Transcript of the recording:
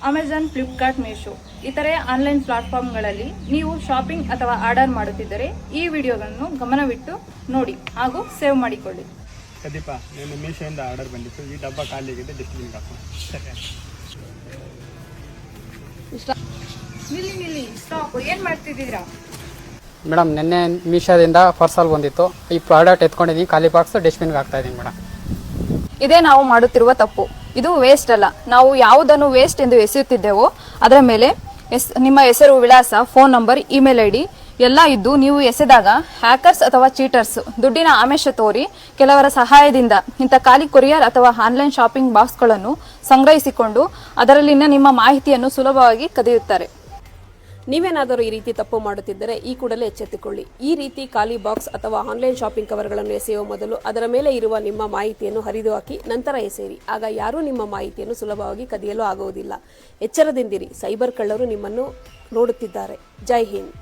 Amazon, Flipkart, Meesho ಇತರೆ online ಪ್ಲಾಟ್ಫಾರ್ಮ್ಗಳಲ್ಲಿ ನೀವು shopping ಅಥವಾ ಆರ್ಡರ್ ಮಾಡುತ್ತಿದ್ದರೆ ಈ ವಿಡಿಯೋಗಳನ್ನು ಗಮನವಿಟ್ಟು ನೋಡಿ ಹಾಗೂ ಸೇವ್ ಮಾಡಿಕೊಳ್ಳಿ. ಪ್ರದೀಪ, ನಾನು ಮೀಶೋಯಿಂದ ಆರ್ಡರ್ ಬಂದಿತ್ತು. ಈ ಡಬ್ಬ ಖಾಲಿಯಾಗಿದೆ, ಡಸ್ಟ್ಬಿನ್ಗೆ ಹಾಕೋಣ. ನಿಲ್ಲಿ ಸ್ಟಾಪ್. ಏನು ಮಾಡ್ತಿದ್ದೀರಾ ಮೇಡಮ್? ನಿನ್ನೆ ಮೀಶೋದಿಂದ ಪಾರ್ಸಲ್ ಬಂದಿತ್ತು. ಈ ಪ್ರಾಡಕ್ಟ್ ಎತ್ಕೊಂಡಿದ್ದೀನಿ, ಖಾಲಿ ಬಾಕ್ಸ್ ಡಸ್ಟ್ಬಿನ್ಗೆ ಹಾಕ್ತಾ ಇದ್ದೀನಿ ಮೇಡಮ್. ಇದೇ ನಾವು ಮಾಡುತ್ತಿರುವ ತಪ್ಪು. ಇದು ವೇಸ್ಟ್ ಅಲ್ಲ. ನಾವು ಯಾವುದನ್ನು ವೇಸ್ಟ್ ಎಂದು ಎಸೆಯುತ್ತಿದ್ದೇವೋ ಅದರ ಮೇಲೆ ನಿಮ್ಮ ಹೆಸರು, ವಿಳಾಸ, ಫೋನ್ ನಂಬರ್, ಇಮೇಲ್ ಐಡಿ ಎಲ್ಲ ಇದ್ದು ನೀವು ಎಸೆದಾಗ ಹ್ಯಾಕರ್ಸ್ ಅಥವಾ ಚೀಟರ್ಸ್ ದುಡ್ಡಿನ ಆಮಿಷ ತೋರಿ ಕೆಲವರ ಸಹಾಯದಿಂದ ಇಂಥ ಖಾಲಿ ಕೊರಿಯರ್ ಅಥವಾ ಆನ್ಲೈನ್ ಶಾಪಿಂಗ್ ಬಾಕ್ಸ್ಗಳನ್ನು ಸಂಗ್ರಹಿಸಿಕೊಂಡು ಅದರಲ್ಲಿನ ನಿಮ್ಮ ಮಾಹಿತಿಯನ್ನು ಸುಲಭವಾಗಿ ಕದಿಯುತ್ತಾರೆ. ನೀವೇನಾದರೂ ಈ ರೀತಿ ತಪ್ಪು ಮಾಡುತ್ತಿದ್ದರೆ ಈ ಕೂಡಲೇ ಎಚ್ಚೆತ್ತುಕೊಳ್ಳಿ. ಈ ರೀತಿ ಖಾಲಿ ಬಾಕ್ಸ್ ಅಥವಾ ಆನ್ಲೈನ್ ಶಾಪಿಂಗ್ ಕವರ್ಗಳನ್ನು ಎಸೆಯುವ ಮೊದಲು ಅದರ ಮೇಲೆ ಇರುವ ನಿಮ್ಮ ಮಾಹಿತಿಯನ್ನು ಹರಿದು ಹಾಕಿ ನಂತರ ಎಸೆಯಿರಿ. ಆಗ ಯಾರೂ ನಿಮ್ಮ ಮಾಹಿತಿಯನ್ನು ಸುಲಭವಾಗಿ ಕದಿಯಲು ಆಗುವುದಿಲ್ಲ. ಎಚ್ಚರದಿಂದಿರಿ, ಸೈಬರ್ ಕಳ್ಳರು ನಿಮ್ಮನ್ನು ನೋಡುತ್ತಿದ್ದಾರೆ. ಜೈ ಹಿಂದ್.